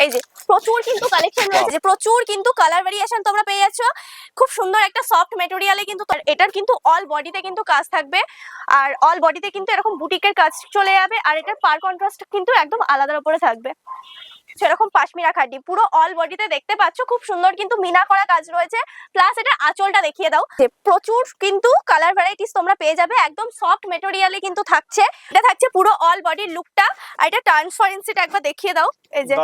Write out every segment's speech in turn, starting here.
এই যে প্রচুর কিন্তু কালেকশন রয়েছে, প্রচুর কিন্তু কালার ভেরিয়েশন তোমরা পেয়ে যাচ্ছ। খুব সুন্দর একটা সফট মেটেরিয়ালে কিন্তু এটার কিন্তু অল বডিতে কিন্তু কাজ থাকবে, আর অল বডিতে কিন্তু এরকম বুটিকের কাজ চলে যাবে, আর এটার পার কন্ট্রাস্ট কিন্তু একদম আলাদার উপরে থাকবে। সেরকম পাশমিনা খাটি পুরো অল বডিতে দেখতে পাচ্ছ, খুব সুন্দর কিন্তু মিনা করা কাজ রয়েছে। প্লাস এটা আঁচলটা দেখিয়ে দাও, প্রচুর কিন্তু কালার ভ্যারাইটিস তোমরা পেয়ে যাবে, একদম সফট মেটেরিয়ালে কিন্তু থাকছে। এটা থাকছে পুরো অল বডির লুকটা, আর এটা ট্রান্সপারেন্সিটা একবার দেখিয়ে দাও। এই যে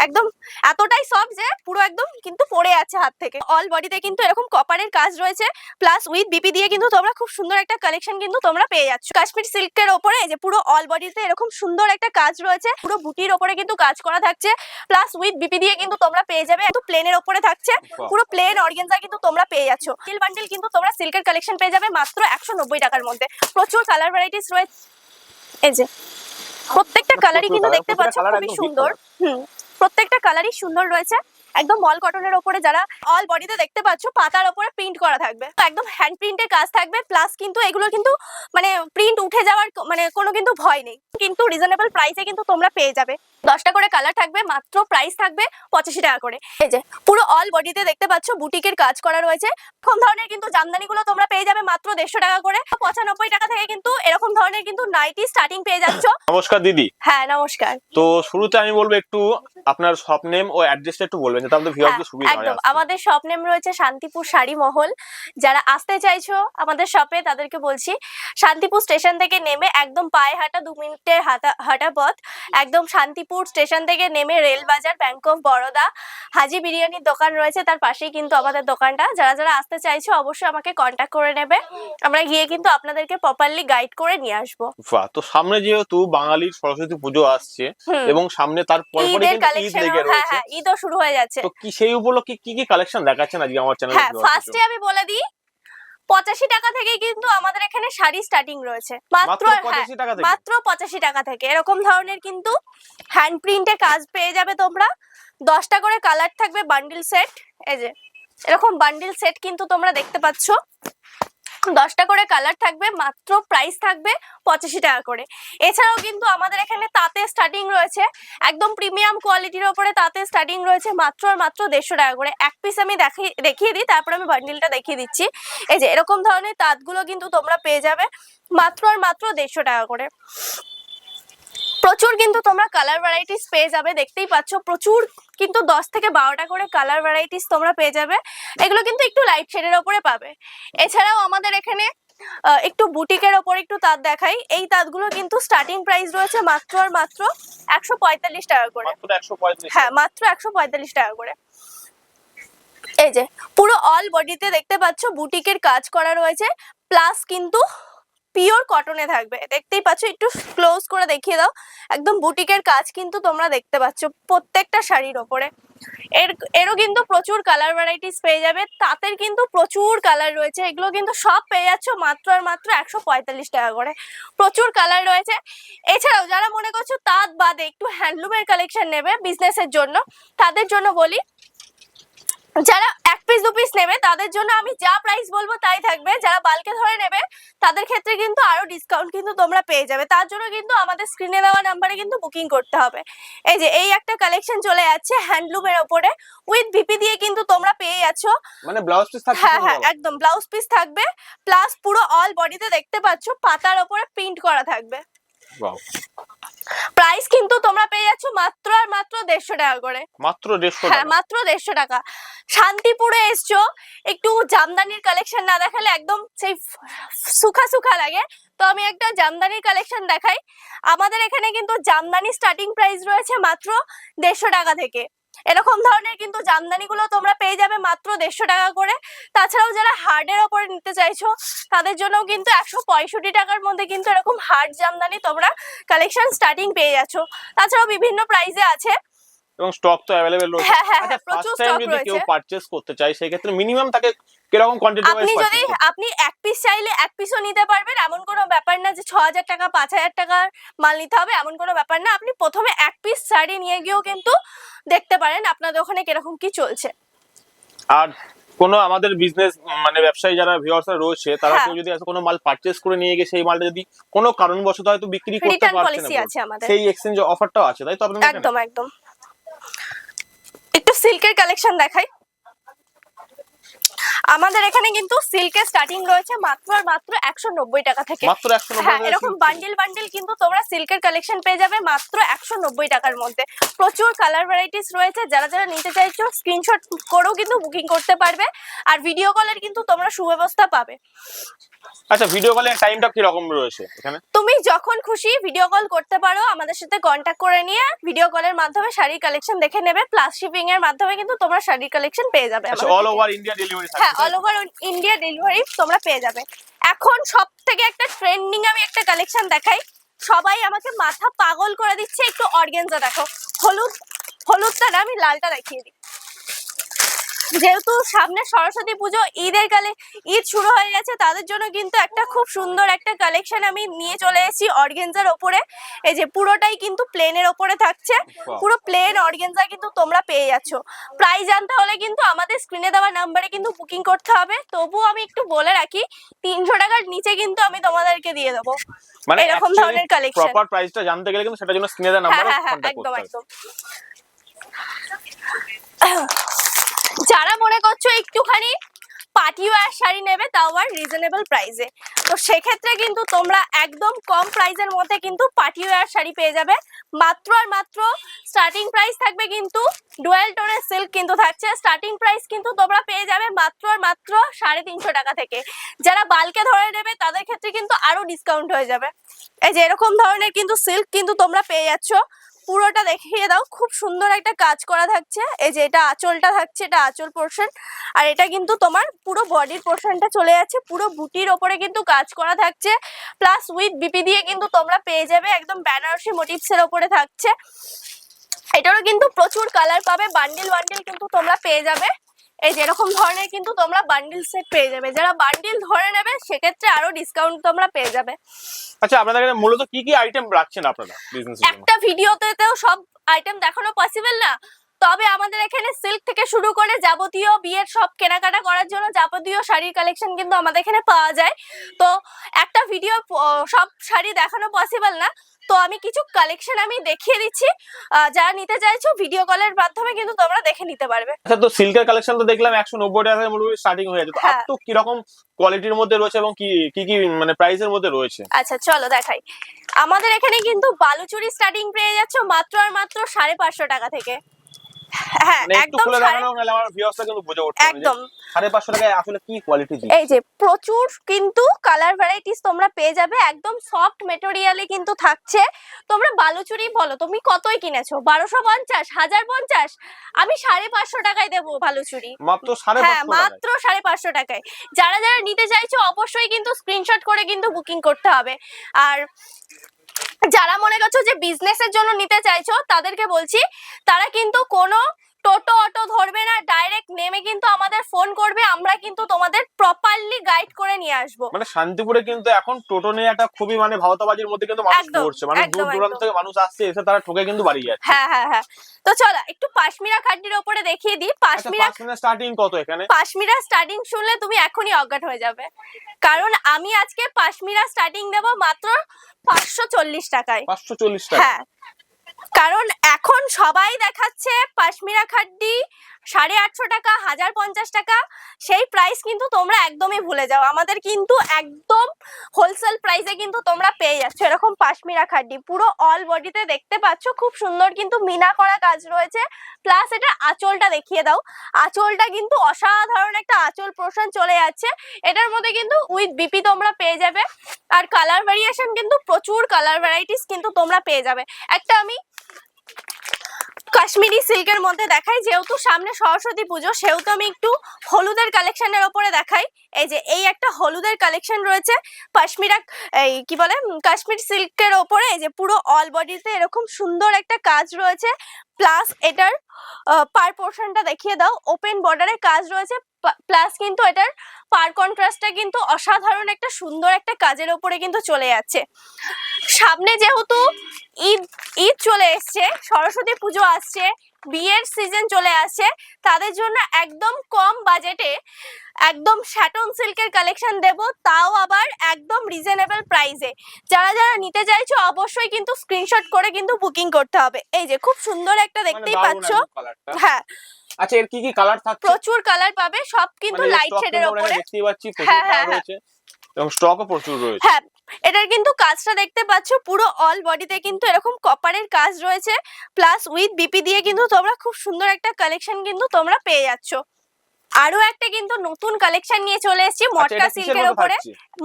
একদম এতটাই সফট যে পুরো একদম কিন্তু পড়ে আছে হাত থেকে। অল বডিতে কিন্তু এরকম কপারের কাজ রয়েছে, প্লাস উইথ বিপি দিয়ে কিন্তু তোমরা খুব সুন্দর একটা কালেকশন কিন্তু তোমরা পেয়ে যাচ্ছ। কাশ্মীর সিল্কের ওপরে এই যে পুরো অল বডিতে এরকম সুন্দর একটা কাজ রয়েছে, পুরো বুটির ওপরে কিন্তু কাজ করা থাকছে, প্লাস উইথ বিপি দিয়ে কিন্তু তোমরা পেয়ে যাবে। একটু প্লেনের ওপরে থাকছে, পুরো প্লেন অর্গানজা কিন্তু তোমরা পেয়ে যাচ্ছ। সিল বান্ডেল কিন্তু তোমরা সিল্কের কালেকশন পেয়ে যাবে মাত্র 190 টাকার মধ্যে। প্রচুর কালার ভ্যারাইটিস রয়েছে, এই যে প্রত্যেকটা কালারই কিন্তু দেখতে পাচ্ছ খুবই সুন্দর। প্রত্যেকটা কালারই সুন্দর রয়েছে, একদম মল কটনের ওপরে যারা অল বডিতে দেখতে পাচ্ছ পাতার ওপরে প্রিন্ট করা থাকবে, একদম হ্যান্ড প্রিন্টের কাজ থাকবে। প্লাস কিন্তু এগুলো কিন্তু মানে প্রিন্ট উঠে যাওয়ার মানে কোনো কিন্তু ভয় নেই, কিন্তু রিজনেবল প্রাইসে কিন্তু তোমরা পেয়ে যাবে। 10টা করে কালার থাকবে, মাত্র প্রাইস থাকবে 85 টাকা করে। এই যে পুরো অল বডিতে দেখতে পাচ্ছ বুটিকের কাজ করা রয়েছে। এরকম ধরনের কিন্তু জামদানিগুলো তোমরা পেয়ে যাবে মাত্র 150 টাকা করে। 95 টাকা থেকে কিন্তু এরকম ধরনের কিন্তু নাইটি স্টার্টিং পেয়ে যাচ্ছ। নমস্কার দিদি। হ্যাঁ নমস্কার। তো শুরুতে আমি বলবো একটু আপনার শপ নেম ও অ্যাড্রেসটা একটু বলবেন, যাতে আমাদের ভিউয়ারদের সুবিধা হয়। একদম, আমাদের শপ নেম রয়েছে শান্তিপুর শাড়ি মহল। যারা আসতে চাইছো আমাদের শপে তাদেরকে বলছি, শান্তিপুর স্টেশন থেকে নেমে একদম পায়ে হাঁটা 2 মিনিটের হাঁটা পথ, একদম শান্তিপুর স্টেশন থেকে নেমে রেল বাজার, ব্যাংক অফ বরোদা, হাজি বিরিয়ানির দোকান রয়েছে তার পাশেই কিন্তু আমাদের দোকানটা। যারা যারা আসতে চাইছো অবশ্যই আমাকে কন্ট্যাক্ট করে নেবে, আমরা গিয়ে কিন্তু আপনাদেরকে প্রপারলি গাইড করে নিয়ে আসবো। বাহ, তো সামনে যেহেতু বাঙালির সরস্বতী পুজো আসছে এবং সামনে তার পরপরই কিন্তু ঈদ লেগে রয়েছে। হ্যাঁ, ঈদও শুরু হয়ে যাচ্ছে। তো কি সেই উপলক্ষে কি কি কালেকশন দেখাচ্ছেন আজকে আমার চ্যানেলে? হ্যাঁ, ফার্স্টে আমি বলে দিই 85 টাকা থেকে কিন্তু আমাদের এখানে শাড়ি স্টার্টিং রয়েছে, মাত্র 85 টাকা থেকে। মাত্র 85 টাকা থেকে এরকম ধরনের কিন্তু হ্যান্ড প্রিন্টে কাজ পেয়ে যাবে তোমরা। 10টা করে কালার থাকবে, বান্ডিল সেট। এই যে এরকম বান্ডিল সেট কিন্তু তোমরা দেখতে পাচ্ছ, 10টা করে কালার থাকবে, মাত্র প্রাইস থাকবে 85 টাকা করে। এছাড়াও কিন্তু আমাদের এখানে তাঁতে স্টার্টিং রয়েছে, একদম প্রিমিয়াম কোয়ালিটির ওপরে তাঁতে স্টার্টিং রয়েছে মাত্র আর মাত্র 150 টাকা করে। এক পিস আমি দেখিয়ে দিই, তারপরে আমি বান্ডিলটা দেখিয়ে দিচ্ছি। এই যে এরকম ধরনের তাঁতগুলো কিন্তু তোমরা পেয়ে যাবে মাত্র আর মাত্র 150 টাকা করে। প্রচুর কিন্তু তোমরা কালার ভ্যারাইটিস পেয়ে যাবে, দেখতেই পাচ্ছ প্রচুর কিন্তু 10 থেকে 12টা করে কালার ভ্যারাইটিস তোমরা পেয়ে যাবে। এগুলো কিন্তু একটু লাইট শেডের ওপরে পাবে। এছাড়াও আমাদের এখানে একটু বুটিকের ওপর একটু তাঁত দেখাই। এই তাঁতগুলো কিন্তু স্টার্টিং প্রাইস রয়েছে মাত্র আর মাত্র 145 টাকা করে। হ্যাঁ, মাত্র 145 টাকা করে। এই যে পুরো অল বডিতে দেখতে পাচ্ছ বুটিকের কাজ করা রয়েছে, প্লাস কিন্তু পিওর কটনে থাকবে। দেখতেই পাচ্ছ, একটু ক্লোজ করে দেখিয়ে দাও, একদম বুটিকের কাজ কিন্তু তোমরা দেখতে পাচ্ছ প্রত্যেকটা শাড়ির ওপরে। এরও কিন্তু প্রচুর কালার ভ্যারাইটিস পেয়ে যাবে, তাঁতের কিন্তু প্রচুর কালার রয়েছে। এগুলো কিন্তু সব পেয়ে যাচ্ছ মাত্র আর মাত্র 145 টাকা করে। প্রচুর কালার রয়েছে। এছাড়াও যারা মনে করছো তাঁত বাদে একটু হ্যান্ডলুমের কালেকশন নেবে বিজনেসের জন্য, তাদের জন্য বলি, যারা 1 পিস 2 পিস নেবে তাদের জন্য আমি যা প্রাইস বলবো তাই থাকবে। যারা বালকে ধরে নেবে তাদের ক্ষেত্রে কিন্তু আরো ডিসকাউন্ট কিন্তু তোমরা পেয়ে যাবে। তার জন্য কিন্তু আমাদের স্ক্রিনে দেওয়া নাম্বারে কিন্তু বুকিং করতে হবে। এই যে এই একটা কালেকশন চলে যাচ্ছে হ্যান্ডলুমের উপরে, উইথ ভিপি দিয়ে কিন্তু তোমরা পেয়ে যাচ্ছ। মানে ব্লাউজ পিস থাকবে? হ্যাঁ, একদম ব্লাউজ পিস থাকবে, প্লাস পুরো অল বডিতে দেখতে পাচ্ছ পাতার উপরে প্রিন্ট করা থাকবে। প্রাইস কিন্তু তোমরা পেয়ে যাচ্ছ মাত্র আর মাত্র 150 টাকা করে। মাত্র 150? হ্যাঁ, মাত্র 150 টাকা। শান্তিপুরে এসছো, একটু জামদানির কালেকশন না দেখালে একদম সেই সুখা সুখা লাগে। তো আমি একটা জামদানির কালেকশন দেখাই। আমাদের এখানে কিন্তু জামদানি স্টার্টিং প্রাইস রয়েছে মাত্র 150 টাকা থেকে। এরকম ধরনের কিন্তু জামদানিগুলো তোমরা পেয়ে যাবে মাত্র 150 টাকা করে। তাছাড়াও যারা হার্ডের ওপরে নিতে চাইছো তাদের জন্য কিন্তু 165 টাকার মধ্যে কিন্তু এরকম হার্ড জামদানি তোমরা কালেকশন স্টার্টিং পেয়ে যাচ্ছ। তাছাড়াও বিভিন্ন প্রাইসে আছে এবং স্টক তো अवेलेबल রয়েছে। আচ্ছা, প্রচুর স্টক রয়েছে। যদি কেউ পারচেজ করতে চায় সেই ক্ষেত্রে মিনিমাম তাকে কিরকম কোয়ান্টিটি ওয়াইজ পারচেজ? আপনি এক পিস চাইলে এক পিসও নিতে পারবেন, এমন কোনো ব্যাপার না যে 6000 টাকা 5000 টাকার মাল নিতে হবে, এমন কোনো ব্যাপার না। আপনি প্রথমে এক পিস শাড়ি নিয়ে গিয়েও কিন্তু দেখতে পারেন আপনাদের ওখানে কিরকম কি চলছে। আর কোনো আমাদের বিজনেস মানে ব্যবসায়ী যারা ভিউয়ার্সরা রয়েছে তারা কেউ যদি কোনো মাল পারচেজ করে নিয়ে গিয়ে সেই মালটা যদি কোনো কারণবশত হয়তো বিক্রি করতে পারছে না, আছে আমাদের, সেই এক্সচেঞ্জ অফারটাও আছে, তাই তো আপনাদের? একদম একদম। সিল্কের কালেকশন দেখাই। আমাদের এখানে কিন্তু সিল্কের স্টার্টিং রয়েছে মাত্র আর মাত্র 190 টাকা থেকে। মাত্র 190 হ্যাঁ, টাকা এরকম বান্ডিল বান্ডিল কিন্তু তোমরা সিল্কের কালেকশন পেয়ে যাবে মাত্র 190 টাকার মধ্যে। প্রচুর কালার ভ্যারাইটিস রয়েছে, যারা যারা নিতে চাইছো স্ক্রিনশট করেও কিন্তু বুকিং করতে পারবে। আর ভিডিও কলের কিন্তু তোমরা সুব্যবস্থা পাবে। আচ্ছা, ভিডিও কলের টাইমটা কি রকম রয়েছে এখানে? তুমি যখন খুশি ভিডিও কল করতে পারো, আমাদের সাথে কন্ট্যাক্ট করে নিয়ে ভিডিও কলের মাধ্যমে শাড়ির কালেকশন দেখে নেবে। প্লাস শিপিং এর মাধ্যমে কিন্তু তোমরা শাড়ির কালেকশন পেয়ে যাবে। আচ্ছা, অল ওভার ইন্ডিয়া ডেলিভারি থাকে? হ্যাঁ, অল ওভার ইন্ডিয়া ডেলিভারি তোমরা পেয়ে যাবে। এখন সবথেকে একটা ট্রেন্ডিং আমি একটা কালেকশন দেখাই, সবাই আমাকে মাথা পাগল করে দিচ্ছে। একটু অর্গানজা দেখো, হলুদটা না, আমি লালটা দেখিয়ে দিই। যেহেতু সামনে সরস্বতী পুজো, ঈদ শুরু হয়ে গেছে, তাদের জন্য কিন্তু একটা খুব সুন্দর একটা কালেকশন আমি নিয়ে চলে এসেছি অর্গানজার ওপরে। এই যে পুরোটাই কিন্তু প্লেনের ওপরে থাকছে, পুরো প্লেন অর্গানজা কিন্তু তোমরা পেয়ে যাচ্ছ। প্রাইস জানতে হলে কিন্তু আমাদের স্ক্রিনে দেওয়া নাম্বারে কিন্তু বুকিং করতে হবে। তবুও আমি একটু বলে রাখি, 300 টাকার নিচে কিন্তু আমি তোমাদেরকে দিয়ে দেবো মানে এরকম ধরনের কালেকশন। প্রপার প্রাইসটা জানতে গেলে কিন্তু সেটার জন্য স্ক্রিনে দেওয়া নাম্বারে কন্টাক্ট করতে হবে। একদম। যারা মনে করছো একটুখানি পার্টি ওয়্যার শাড়ি নেবে, তাও আর রিজনেবল প্রাইসে, তো সেক্ষেত্রে কিন্তু তোমরা একদম কম প্রাইসের মধ্যে কিন্তু পার্টি ওয়্যার শাড়ি পেয়ে যাবে। মাত্র আর মাত্র স্টার্টিং প্রাইস থাকবে কিন্তু ডুয়াল টোনের সিল্ক কিন্তু থাকছে। স্টার্টিং প্রাইস কিন্তু তোমরা পেয়ে যাবে মাত্র আর মাত্র 350 টাকা থেকে। যারা বালকে ধরে নেবে তাদের ক্ষেত্রে কিন্তু আরো ডিসকাউন্ট হয়ে যাবে। এই যে এরকম ধরনের কিন্তু সিল্ক কিন্তু তোমরা পেয়ে যাচ্ছ। পুরোটা দেখিয়ে দাও, খুব সুন্দর একটা কাজ করা থাকছে। এই যে এটা আঁচলটা থাকছে, এটা আঁচল পোর্শন, আর এটা কিন্তু তোমার পুরো বডির পোর্শনটা চলে যাচ্ছে। পুরো বুটির ওপরে কিন্তু কাজ করা থাকছে, প্লাস উইথ বিপি দিয়ে কিন্তু তোমরা পেয়ে যাবে। একদম বেনারসি মোটিভস এর ওপরে থাকছে। এটারও কিন্তু প্রচুর কালার পাবে, বান্ডিল বান্ডিল কিন্তু তোমরা পেয়ে যাবে। এই যে এরকম ধরনের কিন্তু তোমরা বান্ডিল সেট পেয়ে যাবে। যারা বান্ডিল ধরে নেবে সেক্ষেত্রে আরো ডিসকাউন্ট তোমরা পেয়ে যাবে। আচ্ছা, আপনাদের এখানে মূলত কি কি আইটেম রাখছেন আপনারা বিজনেসের জন্য? একটা ভিডিওতেও সব আইটেম দেখানো পসিবল না, তবে আমাদের এখানে সিল্ক থেকে শুরু করে যাবতীয় বিয়ের সব কেনাকাটা করার জন্য যাবতীয় শাড়ির কালেকশন কিন্তু আমাদের এখানে পাওয়া যায়। তো একটা ভিডিও সব শাড়ি দেখানো পসিবল না, তো আমি কিছু কালেকশন আমি দেখিয়ে দিচ্ছি। যারা নিতে চাইছো ভিডিও কলের মাধ্যমে কিন্তু তোমরা দেখে নিতে পারবে। আচ্ছা, তো সিল্কের কালেকশন তো দেখলাম 190 টাকা থেকে মোটামুটি স্টার্টিং হয়ে যাচ্ছে। তো আর তো কি রকম কোয়ালিটির মধ্যে রয়েছে এবং কি কি মানে প্রাইসের মধ্যে রয়েছে? আচ্ছা চলো দেখাই। আমাদের এখানে কিন্তু বালুচুরি স্টার্টিং পেয়ে যাচ্ছ মাত্র আর মাত্র 550 টাকা থেকে। হ্যাঁ, একদম একদম 550 টাকায় আসলে কি কোয়ালিটি দিচ্ছে? এই যে প্রচুর কিন্তু কালার ভ্যারাইটিস তোমরা পেয়ে যাবে। একদম সফট মেটেরিয়ালে কিন্তু থাকছে। তোমরা বালুচুরি বলো তুমি কতই কিনেছো, 1250, 1050, আমি 550 টাকায় দেবো বালুচুরি মাত্র 550 হ্যাঁ, মাত্র 550 টাকায়। যারা যারা নিতে চাইছো অবশ্যই কিন্তু স্ক্রিনশট করে কিন্তু বুকিং করতে হবে। আর যারা মনে করছো যে বিজনেসের জন্য নিতে চাইছো তাদেরকে বলছি, তারা কিন্তু কোনো টোটো অটো ধরবে না, ডাইরেক্ট নেমে কিন্তু আমাদের ফোন করবে, আমরা কিন্তু তোমাদের প্রপারলি গাইড করে নিয়ে আসবো। মানে শান্তিপুরে কিন্তু এখন টোটো নিয়ে একটা খুবই মানে ভাওতাবাজির মধ্যে কিন্তু মানুষ পড়ছে, মানে দূর দূরান্ত থেকে মানুষ আসছে, এসে তারা ঠকে কিন্তু বাড়ি যাচ্ছে। হ্যাঁ, তো চলো একটু পাশমিরা খাড্ডির উপরে দেখিয়ে দিই। পাশমিরা স্টার্টিং কত এখানে? পাশমিরা স্টার্টিং শুনলে তুমি এখনই অজ্ঞান হয়ে যাবে, কারণ আমি আজকে পাশমিরা স্টার্টিং দেবো মাত্র 540 টাকায়। 540 টাকা? হ্যাঁ, কারণ এখন সবাই দেখাচ্ছে পাশমিরা খাড্ডি 850 টাকা, 1050 টাকা। সেই প্রাইস কিন্তু তোমরা একদমই ভুলে যাও। আমাদের কিন্তু একদম হোলসেল প্রাইসে কিন্তু তোমরা পেয়ে যাচ্ছ এরকম পাশমিরা খাড্ডি। পুরো অল বডিতে দেখতে পাচ্ছ খুব সুন্দর কিন্তু মিনা করা কাজ রয়েছে। প্লাস এটা আঁচলটা দেখিয়ে দাও, আঁচলটা কিন্তু অসাধারণ একটা আঁচল পোর্শন চলে যাচ্ছে। এটার মধ্যে কিন্তু উইথ বিপি তোমরা পেয়ে যাবে। আর কালার ভ্যারিয়েশন কিন্তু প্রচুর কালার ভ্যারাইটিস কিন্তু তোমরা পেয়ে যাবে। একটা আমি কাশ্মীরি সিল্কের মধ্যে দেখাই, যেহেতু সামনে সরস্বতী পুজো সেহেতু আমি একটু হলুদের কালেকশনের ওপরে দেখাই। এই যে এই একটা হলুদের কালেকশন রয়েছে পাশমিরা, এই কি বলে কাশ্মীর সিল্কের ওপরে। এই যে পুরো অল বডিতে এরকম সুন্দর একটা কাজ রয়েছে। প্লাস এটার পার পোর্শনটা দেখিয়ে দাও, ওপেন বর্ডারে কাজ রয়েছে। প্লাস কিন্তু এটার পার কন্ট্রাস্টটা কিন্তু অসাধারণ একটা সুন্দর একটা কাজের ওপরে কিন্তু চলে যাচ্ছে। সামনে যেহেতু ঈদ চলে এসছে, সরস্বতী পুজো আসছে, বিয়ের সিজন চলে আসছে, তাদের জন্য একদম কম বাজেটে একদম শ্যাটন সিল্কের কালেকশন দেব, তাও আবার একদম রিজনেবল প্রাইসে। যারা যারা নিতে চাইছো অবশ্যই কিন্তু স্ক্রিনশট করে কিন্তু বুকিং করতে হবে। এই যে খুব সুন্দর একটা দেখতেই পাচ্ছ, হ্যাঁ আচ্ছা এর কি কি কালার থাকছে? প্রচুর কালার পাবে, সব কিন্তু মানে লাইট শেডের উপরে দেখতেই পাচ্ছি প্রচুর হ্যাঁ, কালার রয়েছে এবং স্টকও প্রচুর রয়েছে। হ্যাঁ এটার কিন্তু কাজটা দেখতে পাচ্ছ, পুরো অল বডিতে কিন্তু এরকম কপারের কাজ রয়েছে, প্লাস উইথ বিপি দিয়ে কিন্তু তোমরা খুব সুন্দর একটা কালেকশন কিন্তু তোমরা পেয়ে যাচ্ছ। আরো একটা কিন্তু নতুন কালেকশন নিয়ে চলে এসেছি মটকা সিল্কের উপরে,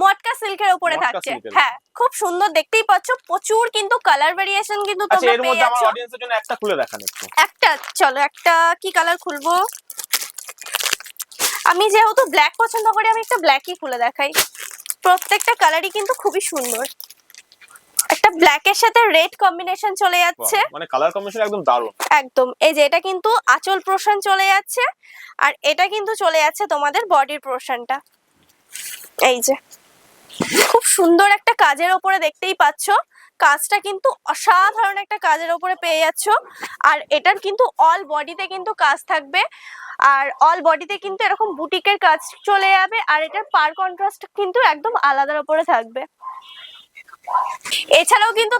মটকা সিল্কের উপরে থাকছে। হ্যাঁ খুব সুন্দর, দেখতেই পাচ্ছ প্রচুর কিন্তু কালার ভেরিয়েশন কিন্তু তোমরা পেয়ে যাচ্ছ। আমার অডিয়েন্সের জন্য একটা খুলে দেখান একটু। একটা চলো, একটা কি কালার খুলবো, আমি যেহেতু ব্ল্যাক পছন্দ করি আমি একটা ব্ল্যাকই খুলে দেখাই। প্রত্যেকটা কালারই কিন্তু খুবই সুন্দর, একটা ব্ল্যাকের সাথে রেড কম্বিনেশন চলে যাচ্ছে, মানে কালার কম্বিনেশন একদম দারুণ একদম। এই যে এটা কিন্তু আঁচল পোরশন চলে যাচ্ছে, আর এটা কিন্তু চলে যাচ্ছে তোমাদের বডির পোরশনটা। এই যে খুব সুন্দর একটা কাজের উপরে দেখতেই পাচ্ছ, কাজটা কিন্তু অসাধারণ একটা কাজের উপরে পেয়ে যাচ্ছ। আর এটার কিন্তু অল বডিতে কিন্তু কাজ থাকবে, আর অল বডিতে কিন্তু এরকম বুটিকের কাজ চলে যাবে, আর এটার পার কন্ট্রাস্ট কিন্তু একদম আলাদার উপরে থাকবে। এছাড়াও কিন্তু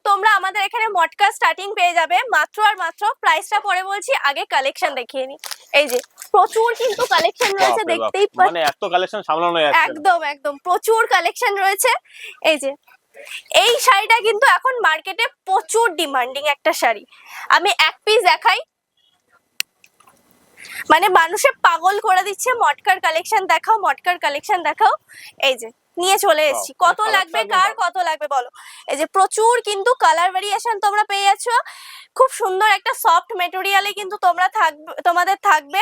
তোমরা আমাদের এখানে মটকা স্টার্টিং পেয়ে যাবে মাত্র আর মাত্র, প্রাইসটা পরে বলছি, আগে কালেকশন দেখিয়ে নি। এই যে প্রচুর কিন্তু কালেকশন রয়েছে, দেখতেই পাচ্ছ, মানে এত কালেকশন সামলানো যাচ্ছে না। একদম একদম প্রচুর কালেকশন রয়েছে। এই যে এই শাড়িটা কিন্তু এখন মার্কেটে প্রচুর ডিমান্ডিং একটা শাড়ি, আমি এক পিস দেখাই, মানে মানুষে পাগল করে দিচ্ছে, মটকার কালেকশন দেখাও, মটকার কালেকশন দেখাও। এই যে নিয়ে চলে এসেছি, কত লাগবে কার কত লাগবে বলো। এই যে প্রচুর কিন্তু কালার ভেরিয়েশন তোমরা পেয়ে যাচ্ছ, খুব সুন্দর একটা সফট মেটেরিয়ালে কিন্তু তোমাদের থাকবে,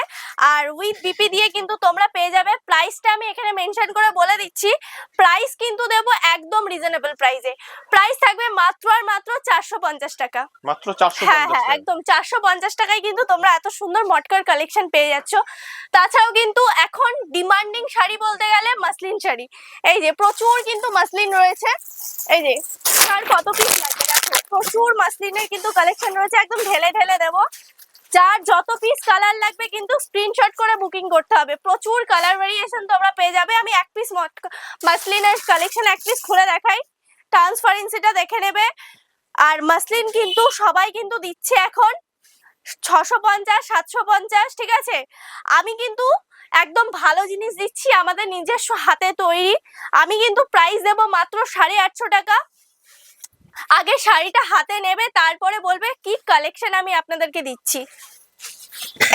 আর উইথ বিপি দিয়ে কিন্তু তোমরা পেয়ে যাবে। প্রাইসটা আমি এখানে মেনশন করে বলে দিচ্ছি, প্রাইস কিন্তু দেবো একদম রিজনেবল প্রাইসে, প্রাইস থাকবে মাত্র আর মাত্র 450 টাকা, মাত্র 450 হ্যাঁ হ্যাঁ একদম 450 টাকায় কিন্তু তোমরা এত সুন্দর মটকার কালেকশন পেয়ে যাচ্ছ। তাছাড়াও কিন্তু এখন ডিমান্ডিং শাড়ি বলতে গেলে মাসলিন শাড়ি, এই যে প্রচুর কিন্তু মাসলিন রয়েছে। এই যে আর কত পিস লাগবে দেখো, প্রচুর মাসলিনের কিন্তু কালেকশন রয়েছে, একদম ঢেলে ঢেলে দেবো। যার যত পিস কালার লাগবে কিন্তু স্ক্রিনশট করে বুকিং করতে হবে, প্রচুর কালার ভেরিয়েশন তোমরা পেয়ে যাবে। আমি এক পিস মাসলিনের কালেকশন এক পিস খুলে দেখাই, ট্রান্সপারেন্সিটা দেখে নেবে। আর মাসলিন কিন্তু সবাই কিন্তু দিচ্ছে এখন 650 750, ঠিক আছে, আমি কিন্তু একদম ভালো জিনিস দিচ্ছি, আমাদের নিজস্ব হাতে তৈরি। আমি কিন্তু প্রাইস দেব মাত্র 850 টাকা। আগে শাড়িটা হাতে নেবে, তারপরে বলবে কি কালেকশন আমি আপনাদেরকে দিচ্ছি।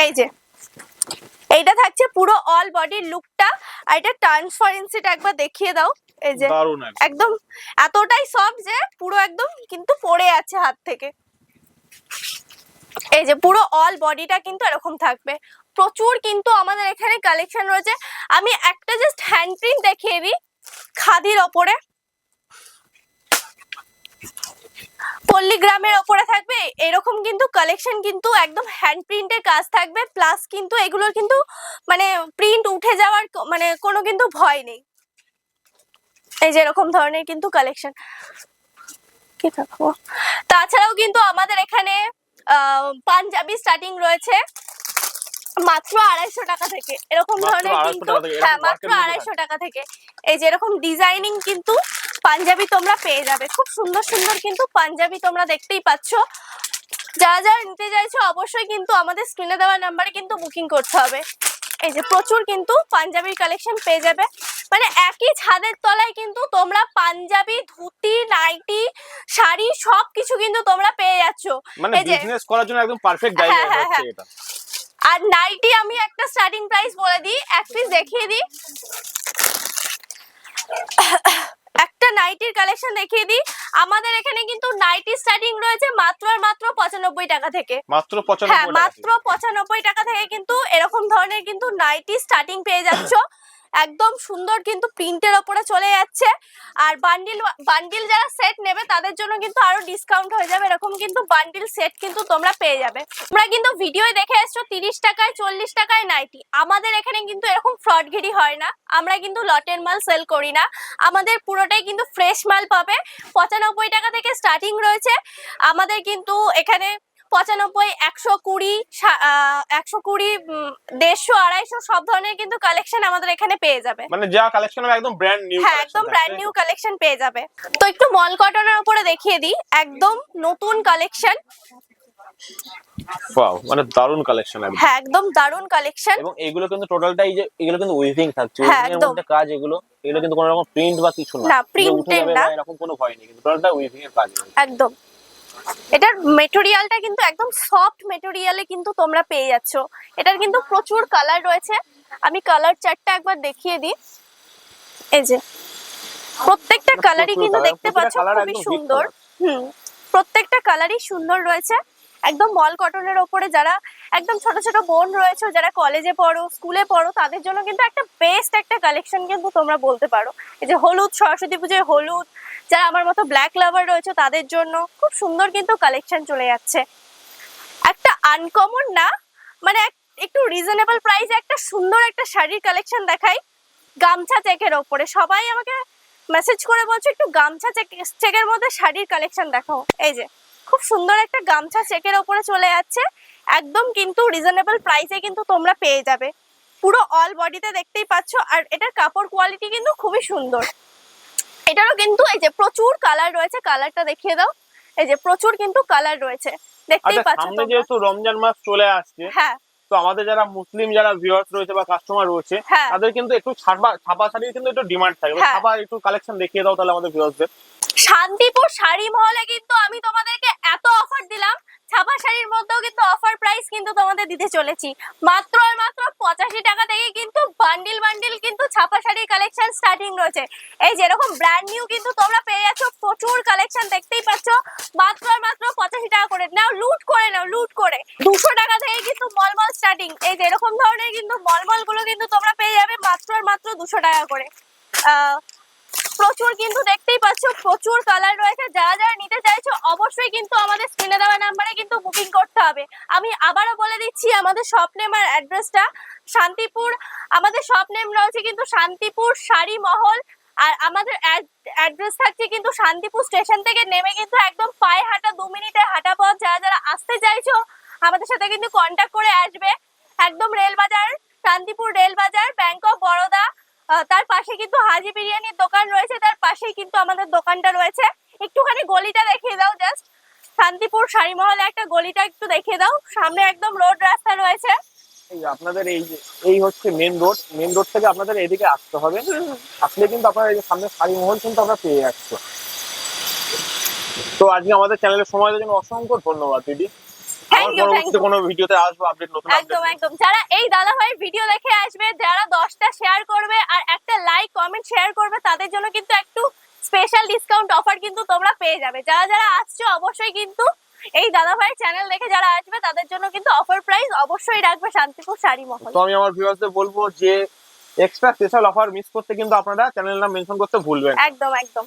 এই যে এইটা থাকছে পুরো অল বডির লুকটা, আর এটা ট্রান্সপারেন্সিটা একবার দেখিয়ে দাও। এই যে একদম এতটাই সফট যে পুরো একদম কিন্তু পড়ে আছে হাত থেকে। এই যে পুরো অল বডিটা কিন্তু এরকম থাকবে, প্রচুর কিন্তু আমাদের এখানে কালেকশন রয়েছে। আমি একটা জাস্ট হ্যান্ড প্রিন্ট দেখিয়ে দিই, খাদির ওপরে পল্লিগ্রামের ওপরে থাকবে এরকম কিন্তু কালেকশন, কিন্তু একদম হ্যান্ড প্রিন্টের কাজ থাকবে, প্লাস কিন্তু এগুলোর কিন্তু মানে প্রিন্ট উঠে যাওয়ার মানে কোনো কিন্তু ভয় নেই। এই যে এরকম ধরনের কিন্তু কালেকশন কি থাকবো। তাছাড়াও কিন্তু আমাদের এখানে পাঞ্জাবি স্টার্টিং রয়েছে মাত্র 250 টাকা থেকে, এরকম ধরনের কিন্তু, হ্যাঁ মাত্র 250 টাকা থেকে। এই যে এরকম ডিজাইনিং কিন্তু পাঞ্জাবি তোমরা পেয়ে যাবে, খুব সুন্দর সুন্দর কিন্তু পাঞ্জাবি তোমরা দেখতেই পাচ্ছ। যারা যারা নিতে চাইছো অবশ্যই কিন্তু আমাদের স্ক্রিনে দেওয়া নাম্বারে কিন্তু বুকিং করতে হবে। এই যে প্রচুর কিন্তু পাঞ্জাবির কালেকশন পেয়ে যাবে, মানে একই ছাদের তলায় কিন্তু তোমরা পাঞ্জাবি, ধুতি, নাইটি, শাড়ি সবকিছু কিন্তু তোমরা পেয়ে যাচ্ছ, মানে বিজনেস করার জন্য একদম পারফেক্ট জায়গা হচ্ছে এটা। আর নাইটি আমি একটা স্টার্টিং প্রাইস বলে দিই, এক পিস দেখিয়ে দিই, একটা নাইটির কালেকশন দেখিয়ে দিই। আমাদের এখানে কিন্তু নাইটি স্টার্টিং রয়েছে মাত্র আর মাত্র 95 টাকা থেকে, মাত্র 95 টাকা, হ্যাঁ মাত্র 95 টাকা থেকে কিন্তু এরকম ধরনের কিন্তু নাইটি স্টার্টিং পেয়ে যাচ্ছ, একদম সুন্দর কিন্তু প্রিন্টের ওপরে চলে যাচ্ছে। আর বান্ডিল যারা সেট নেবে তাদের জন্য কিন্তু আরো ডিসকাউন্ট হয়ে যাবে, এরকম কিন্তু বান্ডিল সেট কিন্তু তোমরা পেয়ে যাবে। তোমরা কিন্তু ভিডিওয় দেখে এসছো 30 টাকায় 40 টাকায় নাইটি, আমাদের এখানে কিন্তু এরকম ফ্রডগিরি হয় না, আমরা কিন্তু লটের মাল সেল করি না, আমাদের পুরোটাই কিন্তু ফ্রেশ মাল পাবে। 95 টাকা থেকে স্টার্টিং রয়েছে আমাদের কিন্তু এখানে, 95, 120, 120, 150, 250 সব ধরনের কিন্তু কালেকশন আমাদের এখানে পেয়ে যাবে। মানে যা কালেকশন হবে একদম ব্র্যান্ড নিউ, হ্যাঁ একদম ব্র্যান্ড নিউ কালেকশন পেয়ে যাবে। তো একটু মল কটনের উপরে দেখিয়ে দিই, একদম নতুন কালেকশন, ওয়াও, মানে দারুন কালেকশন একদম। হ্যাঁ একদম দারুন কালেকশন। এবং এগুলো কিন্তু টোটালটা এই যে এগুলো কিন্তু উইভিং থাকছে, হ্যাঁ, উইভিং এর একদম। মধ্যে কাজ, এগুলো কিন্তু কোনো রকম প্রিন্ট বা কিছু না, না যে উঠে প্রিন্টেড যাবে না, বা এরকম কোনো ভয় নেই, কিন্তু টোটালটা উইভিং এর কাজ রয়েছে। একদম। এটার মেটেরিয়ালটা কিন্তু একদম সফট মেটেরিয়ালে কিন্তু তোমরা পেয়ে যাচ্ছ। এটার কিন্তু প্রচুর কালার রয়েছে, আমি কালার চার্টটা একবার দেখিয়ে দিই। এই যে প্রত্যেকটা মানে কালারই প্রচুর কিন্তু colour, দেখতে প্রতিটা পাচ্ছ colour খুবই একদম hit সুন্দর। colour। প্রত্যেকটা কালারই সুন্দর রয়েছে, একদম মল কটনের ওপরে। যারা একদম ছোট ছোট বোন রয়েছে, যারা কলেজে পড়ো, স্কুলে পড়ো, তাদের জন্য কিন্তু একটা বেস্ট একটা কালেকশন কিন্তু তোমরা বলতে পারো। এই যে হলুদ, সরস্বতী পুজোয় হলুদ, যারা আমার মতো ব্ল্যাক লাভার রয়েছে তাদের জন্য খুব সুন্দর কিন্তু কালেকশন চলে যাচ্ছে। একটা আনকমন না, মানে একটু রিজনেবল প্রাইসে একটা সুন্দর একটা শাড়ির কালেকশন দেখাই। গামছা চেকের ওপরে সবাই আমাকে মেসেজ করে বলছে একটু গামছা চেকের মধ্যে শাড়ির কালেকশন দেখাও। এই যে খুব সুন্দর একটা গামছা চেকের ওপরে চলে যাচ্ছে, একদম কিন্তু রিজনেবল প্রাইসে কিন্তু তোমরা পেয়ে যাবে। পুরো অল বডিতে দেখতেই পাচ্ছ, আর এটার কাপড় কোয়ালিটি কিন্তু খুবই সুন্দর। এটারও কিন্তু এই যে প্রচুর কালার রয়েছে, কালারটা দেখিয়ে দাও। এই যে প্রচুর কিন্তু কালার রয়েছে, দেখতেই আচ্ছা, পাচ্ছ সামনে তোমরা। যেহেতু রমজান মাস চলে আসছে, হ্যাঁ তো আমাদের যারা মুসলিম যারা ভিউয়ার্স রয়েছে বা কাস্টমার রয়েছে, হ্যাঁ তাদের কিন্তু একটু ছাপা শাড়ির কিন্তু একটু ডিমান্ড থাকে। হ্যাঁ। ছাপা একটু কালেকশন দেখিয়ে দাও তাহলে আমাদের ভিউয়ার্সদের। শান্তিপুর শাড়ি মহলে কিন্তু আমি তোমাদেরকে এত অফার দিলাম, ছাপা শাড়ির মধ্যেও কিন্তু অফার প্রাইস কিন্তু তোমাদের দিতে চলেছি। মাত্র আর মাত্র 85 টাকা থেকে কিন্তু বান্ডিল বান্ডিল কিন্তু ছাপা শাড়ির কালেকশন স্টার্টিং রয়েছে। এই যেরকম ব্র্যান্ড নিউ কিন্তু তোমরা পেয়ে যাচ্ছ, প্রচুর কালেকশন দেখতেই পাচ্ছ। মাত্র আর মাত্র 85 টাকা করে নাও, লুট করে নাও, লুট করে। 200 টাকা থেকে কিন্তু মলমল স্টার্টিং। এই যে এরকম ধরনের কিন্তু মলমল গুলো কিন্তু তোমরা পেয়ে যাবে মাত্র আর মাত্র 200 টাকা করে। প্রচুর কিন্তু দেখতেই পাচ্ছ, প্রচুর কালার রয়েছে। যারা যারা নিতে চাইছো অবশ্যই কিন্তু আমাদের স্ক্রিনে দেওয়া নাম্বারে কিন্তু বুকিং করতে হবে। আমি আবারও বলে দিচ্ছি আমাদের শপ নেম আর অ্যাড্রেসটা। শান্তিপুর, আমাদের শপ নেম রয়েছে কিন্তু শান্তিপুর শাড়ি মহল, আর আমাদের অ্যাড্রেস থাকছে কিন্তু শান্তিপুর স্টেশন থেকে নেমে কিন্তু একদম পায়ে হাঁটা 2 মিনিটের হাঁটা পথ। যারা যারা আসতে চাইছো আমাদের সাথে কিন্তু কন্ট্যাক্ট করে আসবে। একদম রেলবাজার, শান্তিপুর রেলবাজার, ব্যাংক অফ বরোদা, তার পাশে কিন্তু হাজি বিরিয়ানির দোকান রয়েছে, তার পাশেই কিন্তু আমাদের দোকানটা রয়েছে। একটুখানি গলিটা দেখিয়ে দাও জাস্ট, শান্তিপুর শাড়ি মহলে একটা গলিটা একটু দেখিয়ে দাও। সামনে একদম রোড রাস্তা রয়েছে। এই আপনাদের এই হচ্ছে মেন রোড, মেন রোড থেকে আপনাদের এদিকে আসতে হবে। আসলে কিন্তু আপনারা এই যে সামনে শাড়ি মহল কিন্তু আমরা পেয়ে যাচ্ছি। তো আজকে আমাদের চ্যানেলে সময় দেওয়ার জন্য অসংখ্য ধন্যবাদ দিদি। থ্যাংক ইউ, থ্যাংক পরবর্তীতে ইউ। কোনো ভিডিওতে আসবো আপডেট, নতুন একদম আপডেট। একদম, যারা এই দাদা ভাইয়ের ভিডিও দেখে আসবে, যারা 10টা শেয়ার করবে আর একটা লাইক কমেন্ট শেয়ার করবে, তাদের জন্য কিন্তু একটু স্পেশাল ডিসকাউন্ট অফার কিন্তু তোমরা পেয়ে যাবে। যারা যারা আসছো অবশ্যই কিন্তু এই দাদা ভাইয়ের চ্যানেল দেখে যারা আসবে তাদের জন্য কিন্তু অফার প্রাইস অবশ্যই রাখবে শান্তিপুর শাড়ি মহল। তো আমি আমার ভিউয়ার্সদের বলবো যে এক্সট্রা স্পেশাল অফার মিস করতে কিন্তু আপনারা চ্যানেল নাম মেনশন করতে ভুলবেন না। একদম একদম।